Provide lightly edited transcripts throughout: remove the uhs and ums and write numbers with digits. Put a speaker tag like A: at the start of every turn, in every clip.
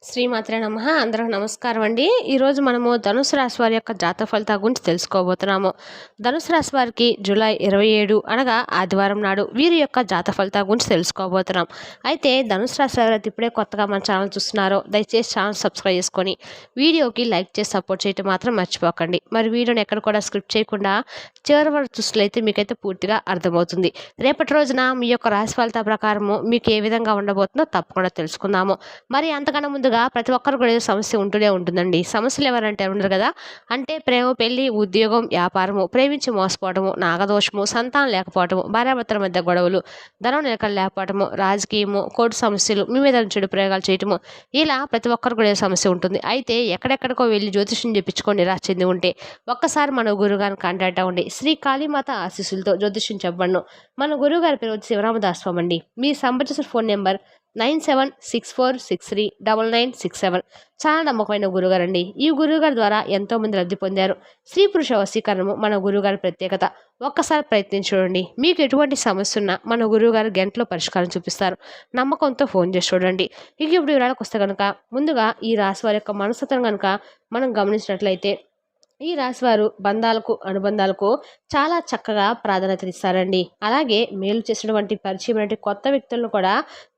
A: శ్రీమాత్రే నమః. అందరికి నమస్కారం అండి. ఈరోజు మనము ధనుసు రాశి వారి యొక్క జాతక ఫలితాల గురించి తెలుసుకోబోతున్నాము. ధనుసు రాశి వారికి జూలై 27 అనగా ఆదివారం నాడు వీరి యొక్క జాతక ఫలితాల గురించి తెలుసుకోబోతున్నాం. అయితే ధనుసు రాశి వారైతే ఇప్పుడే కొత్తగా మన ఛానల్ చూస్తున్నారో దయచేసి ఛానల్ సబ్స్క్రైబ్ చేసుకొని వీడియోకి లైక్ చేసి సపోర్ట్ చేయడం మాత్రం మర్చిపోకండి. మరి వీడియోని ఎక్కడ కూడా స్క్రిప్ట్ చేయకుండా చివరి వరకు చూసినట్లయితే మీకైతే పూర్తిగా అర్థమవుతుంది. రేపటి రోజున మీ యొక్క రాశి ఫలితాల ప్రకారము మీకు ఏ విధంగా ఉండబోతుందో తప్పకుండా తెలుసుకుందాము. మరి అంతకన్నా ముందుగా ప్రతి ఒక్కరు కూడా ఏదో సమస్య ఉంటూనే ఉంటుందండి. సమస్యలు ఎవరంటే ఉండరు కదా. అంటే ప్రేమ, పెళ్లి, ఉద్యోగం, వ్యాపారము, ప్రేమించి మోసపోవడము, నాగదోషము, సంతానం లేకపోవడము, భార్యాభర్తల మధ్య గొడవలు, ధనం నిలకడ లేకపోవడము, రాజకీయము, కోర్టు సమస్యలు, మీ మీద చెడు ప్రయోగాలు చేయటము, ఇలా ప్రతి ఒక్కరు కూడా ఏదో సమస్య ఉంటుంది. అయితే ఎక్కడెక్కడికో వెళ్ళి జ్యోతిష్యం చెప్పించుకొని నిరాశ చెంది ఉంటే ఒక్కసారి మన గురుగారిని కాంటాక్ట్ అవ్వండి. శ్రీ కాళీమాత ఆశీస్సులతో జ్యోతిష్యం చెప్పబడను. మన గురుగారి పేరు వచ్చి శివరామదాస్ స్వామి అండి. మీ సంబంధించిన ఫోన్ నెంబర్ 9764639967. చాలా నమ్మకమైన గురుగారు అండి. ఈ గురువుగారి ద్వారా ఎంతో మంది లబ్ధి పొందారు. స్త్రీ పురుష వశీకరణము మన గురువుగారి ప్రత్యేకత. ఒక్కసారి ప్రయత్నించి చూడండి. మీకు ఎటువంటి సమస్య ఉన్నా మన గురువుగారు గంటలో పరిష్కారం చూపిస్తారు. నమ్మకంతో ఫోన్ చేసి చూడండి. ఇక ఇప్పుడు వివరాలకు వస్తే కనుక ముందుగా ఈ రాశి వారి యొక్క మనస్తత్వం కనుక మనం గమనించినట్లయితే ఈ రాశివారు బంధాలకు, అనుబంధాలకు చాలా చక్కగా ప్రాధాన్యత ఇస్తారండి. అలాగే మేలు చేసినటువంటి పరిచయం కొత్త వ్యక్తులను కూడా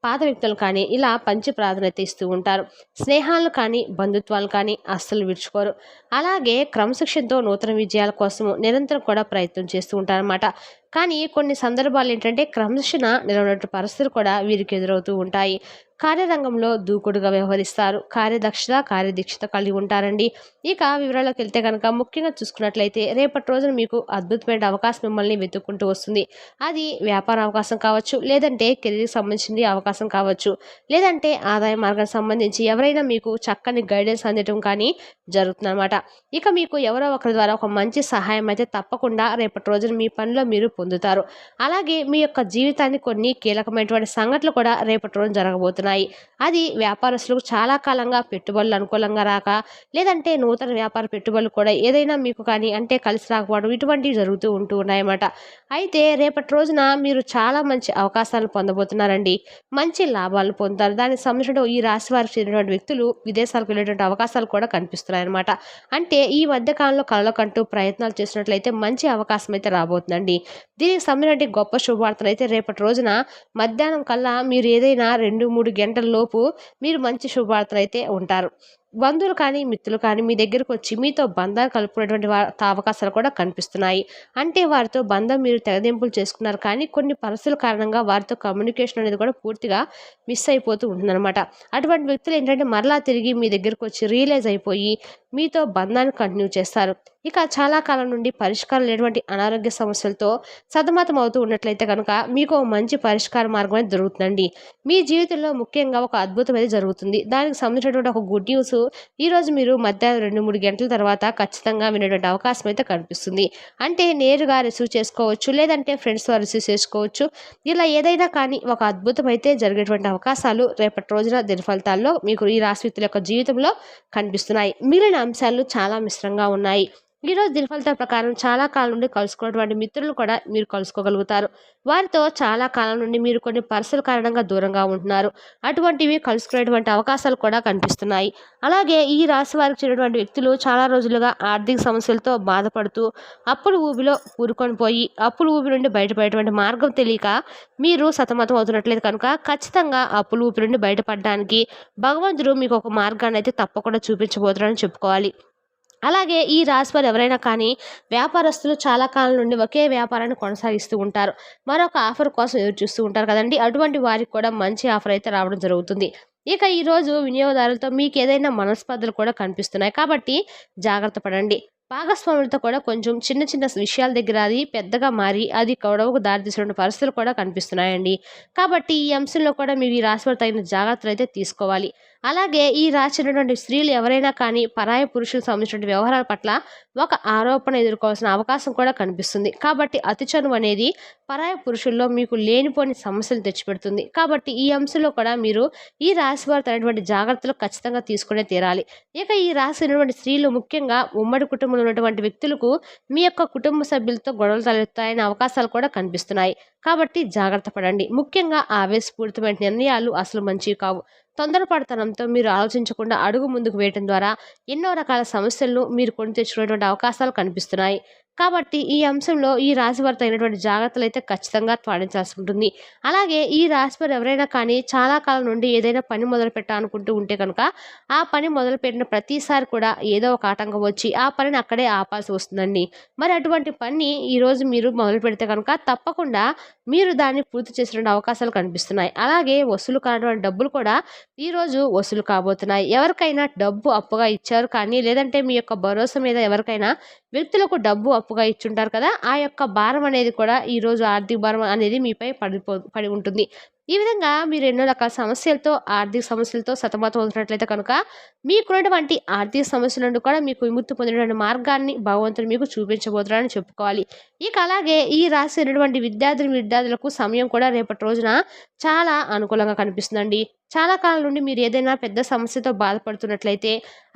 A: పాత వ్యక్తులు కానీ ఇలా పంచి ప్రాధాన్యత ఇస్తూ ఉంటారు. స్నేహాలు కానీ బంధుత్వాలు కానీ అస్సలు విడుచుకోరు. అలాగే క్రమశిక్షణతో నూతన విజయాల కోసము నిరంతరం కూడా ప్రయత్నం చేస్తూ ఉంటారన్నమాట. కానీ కొన్ని సందర్భాలు ఏంటంటే క్రమశిక్షణ నిలవనట్టు పరిస్థితులు కూడా వీరికి ఎదురవుతూ ఉంటాయి. కార్యరంగంలో దూకుడుగా వ్యవహరిస్తారు. కార్యదీక్షత కలిగి ఉంటారండి. ఇక వివరాల్లోకి వెళ్తే కనుక ముఖ్యంగా చూసుకున్నట్లయితే రేపటి రోజున మీకు అద్భుతమైన అవకాశం మిమ్మల్ని వెతుక్కుంటూ వస్తుంది. అది వ్యాపార అవకాశం కావచ్చు, లేదంటే కెరీర్కి సంబంధించిన అవకాశం కావచ్చు, లేదంటే ఆదాయ మార్గానికి సంబంధించి ఎవరైనా మీకు చక్కని గైడెన్స్ అందటం కానీ జరుగుతుందన్నమాట. ఇక మీకు ఎవరో ఒకరి ద్వారా ఒక మంచి సహాయం అయితే తప్పకుండా రేపటి రోజున మీ పనిలో మీరు పొందుతారు. అలాగే మీ యొక్క జీవితాన్ని కొన్ని కీలకమైనటువంటి సంఘటనలు కూడా రేపటి రోజున జరగబోతున్నాయి. అది వ్యాపారస్తులకు చాలా కాలంగా పెట్టుబడులు అనుకూలంగా రాక, లేదంటే నూతన వ్యాపార పెట్టుబడులు కూడా ఏదైనా మీకు కానీ అంటే కలిసి రాకపోవడం ఇటువంటివి జరుగుతూ ఉన్నాయన్నమాట. అయితే రేపటి రోజున మీరు చాలా మంచి అవకాశాలు పొందబోతున్నారండి. మంచి లాభాలు పొందుతారు. దానికి సంబంధించిన ఈ రాశి వారికి చెందినటువంటి వ్యక్తులు విదేశాలకు వెళ్ళేటువంటి అవకాశాలు కూడా కనిపిస్తున్నాయి అన్నమాట. అంటే ఈ మధ్య కాలంలో కళలో కంటూ ప్రయత్నాలు చేసినట్లయితే మంచి అవకాశం అయితే రాబోతుందండి. దీనికి సంబంధించిన గొప్ప శుభవార్తలు అయితే రేపటి రోజున మధ్యాహ్నం కల్లా మీరు ఏదైనా 2-3 గంటల లోపు మీరు మంచి శుభవార్తలు అయితే ఉంటారు. బంధువులు కానీ మిత్రులు కానీ మీ దగ్గరకు వచ్చి మీతో బంధాలు కలుపుకునేటువంటి అవకాశాలు కూడా కనిపిస్తున్నాయి. అంటే వారితో బంధం మీరు తెగదెంపులు చేసుకున్నారు, కానీ కొన్ని పరిస్థితుల కారణంగా వారితో కమ్యూనికేషన్ అనేది కూడా పూర్తిగా మిస్ అయిపోతూ ఉంటుందన్నమాట. అటువంటి వ్యక్తులు ఏంటంటే మరలా తిరిగి మీ దగ్గరకు వచ్చి రియలైజ్ అయిపోయి మీతో బంధాన్ని కంటిన్యూ చేస్తారు. ఇక చాలా కాలం నుండి పరిష్కారం లేనటువంటి అనారోగ్య సమస్యలతో సతమతం అవుతూ ఉన్నట్లయితే కనుక మీకు మంచి పరిష్కార మార్గం అనేది దొరుకుతుందండి. మీ జీవితంలో ముఖ్యంగా ఒక అద్భుతం అనేది జరుగుతుంది. దానికి సంబంధించినటువంటి ఒక గుడ్ న్యూస్ ఈరోజు మీరు మధ్యాహ్నం 2-3 గంటల తర్వాత ఖచ్చితంగా వినేటువంటి అవకాశం అయితే కనిపిస్తుంది. అంటే నేరుగా రిసీవ్ చేసుకోవచ్చు, లేదంటే ఫ్రెండ్స్ ద్వారా రిసీవ్ చేసుకోవచ్చు. ఇలా ఏదైనా కానీ ఒక అద్భుతం అయితే జరిగేటువంటి అవకాశాలు రేపటి రోజున దిన ఫలితాల్లో మీకు ఈ రాశి వ్యక్తుల యొక్క జీవితంలో కనిపిస్తున్నాయి. మిగిలిన అంశాలు చాలా మిశ్రంగా ఉన్నాయి. ఈరోజు దిన ఫలితాల ప్రకారం చాలా కాలం నుండి కలుసుకున్నటువంటి మిత్రులు కూడా మీరు కలుసుకోగలుగుతారు. వారితో చాలా కాలం నుండి మీరు కొన్ని పరిస్థితుల కారణంగా దూరంగా ఉంటున్నారు. అటువంటివి కలుసుకునేటువంటి అవకాశాలు కూడా కనిపిస్తున్నాయి. అలాగే ఈ రాశి వారికి చెందినటువంటి వ్యక్తులు చాలా రోజులుగా ఆర్థిక సమస్యలతో బాధపడుతూ అప్పుల ఊబిలో కూరుకొని పోయి అప్పుల ఊబి నుండి బయటపడేటువంటి మార్గం తెలియక మీరు సతమతం అవుతున్నట్లయితే కనుక ఖచ్చితంగా అప్పుల ఊబి నుండి బయటపడడానికి భగవంతుడు మీకు ఒక మార్గాన్ని అయితే తప్పకుండా చూపించబోతున్నారని చెప్పుకోవాలి. అలాగే ఈ రాశి వారు ఎవరైనా కానీ వ్యాపారస్తులు చాలా కాలం నుండి ఒకే వ్యాపారాన్ని కొనసాగిస్తూ ఉంటారు. మరొక ఆఫర్ కోసం ఎదురు చూస్తూ ఉంటారు కదండి. అటువంటి వారికి కూడా మంచి ఆఫర్ అయితే రావడం జరుగుతుంది. ఇక ఈరోజు వినియోగదారులతో మీకు ఏదైనా మనస్పర్ధలు కూడా కనిపిస్తున్నాయి కాబట్టి జాగ్రత్త పడండి. భాగస్వాములతో కూడా కొంచెం చిన్న చిన్న విషయాల దగ్గర అది పెద్దగా మారి అది గొడవకు దారితీసిన పరిస్థితులు కూడా కనిపిస్తున్నాయండి. కాబట్టి ఈ అంశంలో కూడా మీరు ఈ రాశి వారు తగిన జాగ్రత్తలు అయితే తీసుకోవాలి. అలాగే ఈ రాశి ఉన్నటువంటి స్త్రీలు ఎవరైనా కానీ పరాయ పురుషులకు సంబంధించిన వ్యవహారాల పట్ల ఒక ఆరోపణ ఎదుర్కోవాల్సిన అవకాశం కూడా కనిపిస్తుంది. కాబట్టి అతి చనువు అనేది పరాయ పురుషుల్లో మీకు లేనిపోని సమస్యలు తెచ్చిపెడుతుంది. కాబట్టి ఈ అంశంలో కూడా మీరు ఈ రాశి వారు తగినటువంటి జాగ్రత్తలు ఖచ్చితంగా తీసుకునే తీరాలి. ఇక ఈ రాశి ఉన్నటువంటి స్త్రీలు ముఖ్యంగా ఉమ్మడి కుటుంబంలో ఉన్నటువంటి వ్యక్తులకు మీ యొక్క కుటుంబ సభ్యులతో గొడవలు తలెత్తాయనే అవకాశాలు కూడా కనిపిస్తున్నాయి. కాబట్టి జాగ్రత్త పడండి. ముఖ్యంగా ఆవేశపూరితమైన నిర్ణయాలు అసలు మంచివి కావు. తొందరపడతనంతో మీరు ఆలోచించకుండా అడుగు ముందుకు వేయటం ద్వారా ఎన్నో రకాల సమస్యలను మీరు కొని తెచ్చుకునేటువంటి అవకాశాలు కనిపిస్తున్నాయి. కాబట్టి ఈ అంశంలో ఈ రాశి వారు తగినటువంటి జాగ్రత్తలైతే ఖచ్చితంగా పాటించాల్సి ఉంటుంది. అలాగే ఈ రాశి వారు ఎవరైనా కానీ చాలా కాలం నుండి ఏదైనా పని మొదలుపెట్టాలనుకుంటూ ఉంటే కనుక, ఆ పని మొదలుపెట్టిన ప్రతిసారి కూడా ఏదో ఒక ఆటంకం వచ్చి ఆ పనిని అక్కడే ఆపాల్సి వస్తుందండి. మరి అటువంటి పని ఈరోజు మీరు మొదలుపెడితే కనుక తప్పకుండా మీరు దాన్ని పూర్తి చేసేటువంటి అవకాశాలు కనిపిస్తున్నాయి. అలాగే వసూలు కానటువంటి డబ్బులు కూడా ఈరోజు వసూలు కాబోతున్నాయి. ఎవరికైనా డబ్బు అప్పుగా ఇచ్చారు కానీ, లేదంటే మీ యొక్క భరోసా మీద ఎవరికైనా వ్యక్తులకు డబ్బు అప్పుగా ఇచ్చుంటారు కదా! ఆ యొక్క భారం అనేది కూడా ఈరోజు ఆర్థిక భారం అనేది మీపై పడి ఉంటుంది. ఈ విధంగా మీరు ఎన్నో రకాల సమస్యలతో, ఆర్థిక సమస్యలతో సతమతం అవుతున్నట్లయితే కనుక, మీకున్నటువంటి ఆర్థిక సమస్యల నుండి కూడా మీకు విముక్తి పొందేటువంటి మార్గాన్ని భగవంతుడు మీకు చూపించబోతున్నాడని చెప్పుకోవాలి. ఇక అలాగే ఈ రాశి ఉన్నటువంటి విద్యార్థులకు సమయం కూడా రేపటి రోజున చాలా అనుకూలంగా కనిపిస్తుందండి. చాలా కాలం నుండి మీరు ఏదైనా పెద్ద సమస్యతో బాధపడుతున్నట్లయితే,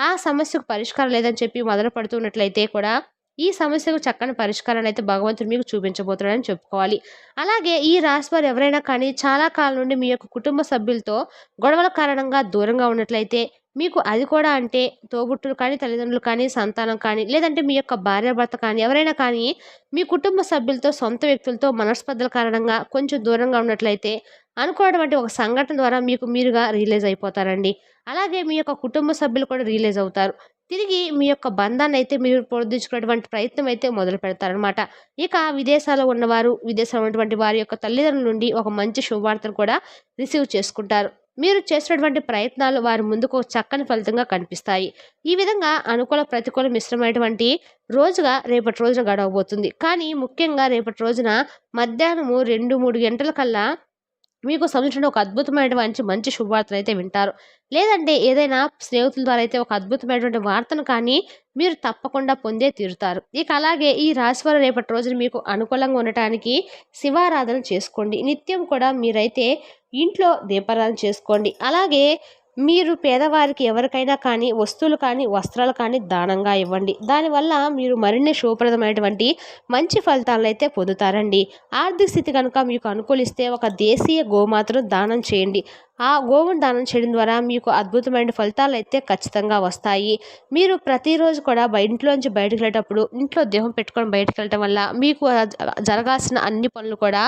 A: ఆ సమస్యకు పరిష్కారం లేదని చెప్పి మొదలు పడుతున్నట్లయితే కూడా, ఈ సమస్యకు చక్కని పరిష్కారాన్ని అయితే భగవంతుడు మీకు చూపించబోతున్నాడని చెప్పుకోవాలి. అలాగే ఈ రాశివారు ఎవరైనా కానీ చాలా కాలం నుండి మీ యొక్క కుటుంబ సభ్యులతో గొడవల కారణంగా దూరంగా ఉన్నట్లయితే, మీకు అది కూడా అంటే తోబుట్టులు కానీ, తల్లిదండ్రులు కానీ, సంతానం కానీ, లేదంటే మీ యొక్క భార్యాభర్త కానీ, ఎవరైనా కానీ మీ కుటుంబ సభ్యులతో, సొంత వ్యక్తులతో మనస్పర్ధల కారణంగా కొంచెం దూరంగా ఉన్నట్లయితే, అనుకున్నటువంటి ఒక సంఘటన ద్వారా మీకు మీరుగా రియలైజ్ అయిపోతారండి. అలాగే మీ యొక్క కుటుంబ సభ్యులు కూడా రియలైజ్ అవుతారు. తిరిగి మీ యొక్క బంధాన్నయితే మీరు పొడిగించుకునేటువంటి ప్రయత్నం అయితే మొదలు పెడతారనమాట. ఇక విదేశాల్లో ఉన్నవారు, విదేశాల్లో ఉన్నటువంటి వారి యొక్క తల్లిదండ్రుల నుండి ఒక మంచి శుభవార్తను కూడా రిసీవ్ చేసుకుంటారు. మీరు చేసినటువంటి ప్రయత్నాలు వారి ముందుకు ఒక చక్కని ఫలితంగా కనిపిస్తాయి. ఈ విధంగా అనుకూల, ప్రతికూల మిశ్రమైనటువంటి రోజుగా రేపటి రోజున గడవబోతుంది. కానీ ముఖ్యంగా రేపటి రోజున మధ్యాహ్నము 2, 3 గంటల కల్లా మీకు సంబంధించిన ఒక అద్భుతమైనటువంటి మంచి శుభవార్తనైతే వింటారు. లేదంటే ఏదైనా స్నేహితుల ద్వారా అయితే ఒక అద్భుతమైనటువంటి వార్తను కానీ మీరు తప్పకుండా పొందే తీరుతారు. ఇక అలాగే ఈ రాశివారు రేపటి రోజున మీకు అనుకూలంగా ఉండటానికి శివారాధన చేసుకోండి. నిత్యం కూడా మీరైతే ఇంట్లో దీపారాధన చేసుకోండి. అలాగే మీరు పేదవారికి ఎవరికైనా కానీ వస్తువులు కానీ, వస్త్రాలు కానీ దానంగా ఇవ్వండి. దానివల్ల మీరు మరిన్ని శుభప్రదమైనటువంటి మంచి ఫలితాలనైతే పొందుతారండి. ఆర్థిక స్థితి కనుక మీకు అనుకూలిస్తే ఒక దేశీయ గోమాతను దానం చేయండి. ఆ గోవును దానం చేయడం ద్వారా మీకు అద్భుతమైన ఫలితాలైతే ఖచ్చితంగా వస్తాయి. మీరు ప్రతిరోజు కూడా ఇంట్లోంచి బయటకు వెళ్ళేటప్పుడు ఇంట్లో దీపం పెట్టుకొని బయటకు వెళ్ళటం వల్ల మీకు జరగాల్సిన అన్ని పనులు కూడా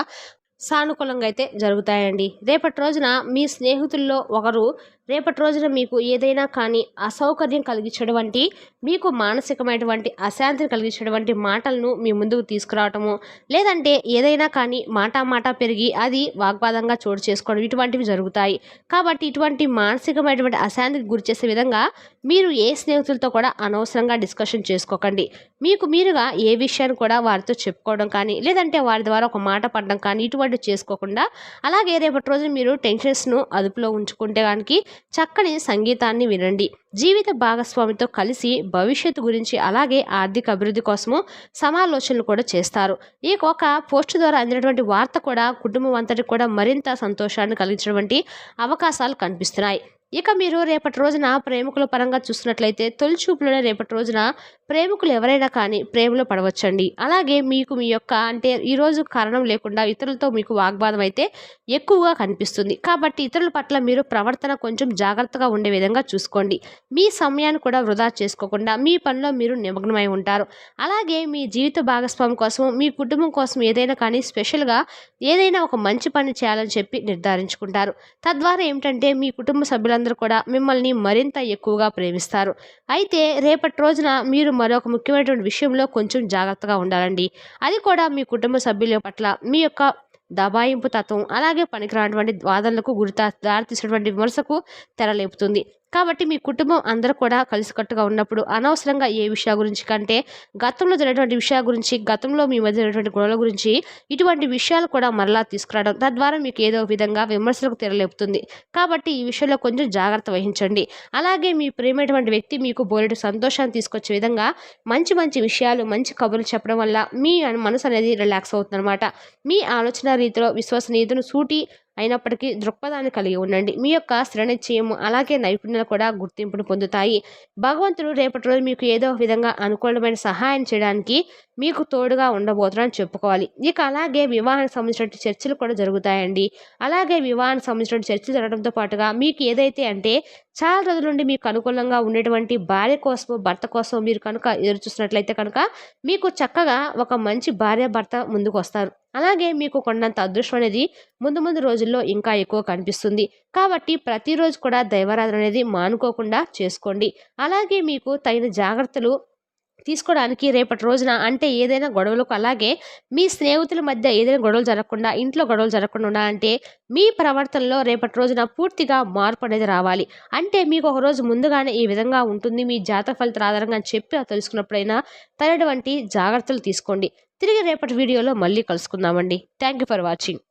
A: సానుకూలంగా అయితే జరుగుతాయండి. రేపటి రోజున మీ స్నేహితుల్లో ఒకరు రేపటి రోజున మీకు ఏదైనా కానీ అసౌకర్యం కలిగించేటువంటి, మీకు మానసికమైనటువంటి అశాంతిని కలిగించేటువంటి మాటలను మీ ముందుకు తీసుకురావటము, లేదంటే ఏదైనా కానీ మాట పెరిగి అది వాగ్వాదంగా చోటు చేసుకోవడం, ఇటువంటివి జరుగుతాయి. కాబట్టి ఇటువంటి మానసికమైనటువంటి అశాంతికి గురి చేసే విధంగా మీరు ఏ స్నేహితులతో కూడా అనవసరంగా డిస్కషన్ చేసుకోకండి. మీకు మీరుగా ఏ విషయాన్ని కూడా వారితో చెప్పుకోవడం కానీ, లేదంటే వారి ద్వారా ఒక మాట పడడం కానీ ఇటువంటివి చేసుకోకుండా, అలాగే రేపటి రోజున మీరు టెన్షన్స్ను అదుపులో ఉంచుకుంటే కనుక చక్కని సంగీతాన్ని వినండి. జీవిత భాగస్వామితో కలిసి భవిష్యత్తు గురించి, అలాగే ఆర్థిక అభివృద్ధి కోసము సమాలోచనలు కూడా చేస్తారు. ఈ ఒక పోస్ట్ ద్వారా అందినటువంటి వార్త కూడా కుటుంబం అంతటికి కూడా మరింత సంతోషాన్ని కలిగించినటువంటి అవకాశాలు కనిపిస్తున్నాయి. ఇక మీరు రేపటి రోజున ప్రేమికుల పరంగా చూసినట్లయితే, తొలి చూపులోనే రేపటి రోజున ప్రేమికులు ఎవరైనా కానీ ప్రేమలో పడవచ్చండి. అలాగే మీకు మీ యొక్క అంటే ఈరోజు కారణం లేకుండా ఇతరులతో మీకు వాగ్వాదం అయితే ఎక్కువగా కనిపిస్తుంది. కాబట్టి ఇతరుల పట్ల మీరు ప్రవర్తన కొంచెం జాగ్రత్తగా ఉండే విధంగా చూసుకోండి. మీ సమయాన్ని కూడా వృధా చేసుకోకుండా మీ పనిలో మీరు నిమగ్నమై ఉంటారు. అలాగే మీ జీవిత భాగస్వామి కోసం, మీ కుటుంబం కోసం ఏదైనా కానీ స్పెషల్గా ఏదైనా ఒక మంచి పని చేయాలని చెప్పి నిర్ధారించుకుంటారు. తద్వారా ఏమిటంటే మీ కుటుంబ సభ్యులందరూ కూడా మిమ్మల్ని మరింత ఎక్కువగా ప్రేమిస్తారు. అయితే రేపటి రోజున మీరు మరొక ముఖ్యమైనటువంటి విషయంలో కొంచెం జాగ్రత్తగా ఉండాలండి. అది కూడా మీ కుటుంబ సభ్యుల పట్ల మీ యొక్క దబాయింపు తత్వం, అలాగే పనికిరానటువంటి వాదనలకు దారితీసినటువంటి విమర్శకు తెరలేపుతుంది. కాబట్టి మీ కుటుంబం అందరూ కూడా కలిసికట్టుగా ఉన్నప్పుడు అనవసరంగా ఏ విషయాల గురించి కంటే గతంలో జరిగినటువంటి విషయాల గురించి, గతంలో మీ మధ్య జరిగినటువంటి గొడవల గురించి ఇటువంటి విషయాలు కూడా మరలా తీసుకురావడం, తద్వారా మీకు ఏదో విధంగా విమర్శలకు తెరలేపుతుంది. కాబట్టి ఈ విషయంలో కొంచెం జాగ్రత్త వహించండి. అలాగే మీ ప్రియమైనటువంటి వ్యక్తి మీకు బోలెడు సంతోషాన్ని తీసుకొచ్చే విధంగా మంచి మంచి విషయాలు, మంచి కబుర్లు చెప్పడం వల్ల మీ మనసు అనేది రిలాక్స్ అవుతుందన్నమాట. మీ ఆలోచన రీతిలో విశ్వసనీయతను, అయినప్పటికీ దృక్పథాన్ని కలిగి ఉండండి. మీ యొక్క స్థిరనిశ్చయం అలాగే నైపుణ్యాలు కూడా గుర్తింపును పొందుతాయి. భగవంతుడు రేపటి రోజు మీకు ఏదో ఒక విధంగా అనుకూలమైన సహాయం చేయడానికి మీకు తోడుగా ఉండబోతున్నారని చెప్పుకోవాలి. ఇక అలాగే వివాహానికి సంబంధించిన చర్చలు కూడా జరుగుతాయండి. అలాగే వివాహానికి సంబంధించిన చర్చలు జరగడంతో పాటుగా మీకు ఏదైతే అంటే చాలా రోజుల నుండి మీకు అనుకూలంగా ఉండేటువంటి భార్య కోసమో భర్త కోసమో మీరు కనుక ఎదురు చూసినట్లయితే కనుక మీకు చక్కగా ఒక మంచి భార్య భర్త ముందుకు వస్తారు. అలాగే మీకు కొండంత అదృష్టం అనేది ముందు ముందు రోజుల్లో ఇంకా ఎక్కువ కనిపిస్తుంది. కాబట్టి ప్రతిరోజు కూడా దైవారాధన అనేది మానుకోకుండా చేసుకోండి. అలాగే మీకు తగిన జాగ్రత్తలు తీసుకోవడానికి రేపటి రోజున అంటే ఏదైనా గొడవలకు అలాగే మీ స్నేహితుల మధ్య ఏదైనా గొడవలు జరగకుండా ఇంట్లో గొడవలు జరగకుండా ఉండాలంటే మీ ప్రవర్తనలో రేపటి రోజున పూర్తిగా మార్పు అనేది రావాలి. అంటే మీకు ఒక రోజు ముందుగానే ఈ విధంగా ఉంటుంది మీ జాతక ఫలితాల ఆధారంగా అని చెప్పి తెలుసుకున్నప్పుడైనా తగినటువంటి జాగ్రత్తలు తీసుకోండి. తిరిగి రేపటి వీడియోలో మళ్ళీ కలుసుకుందామండి. Thank you for watching.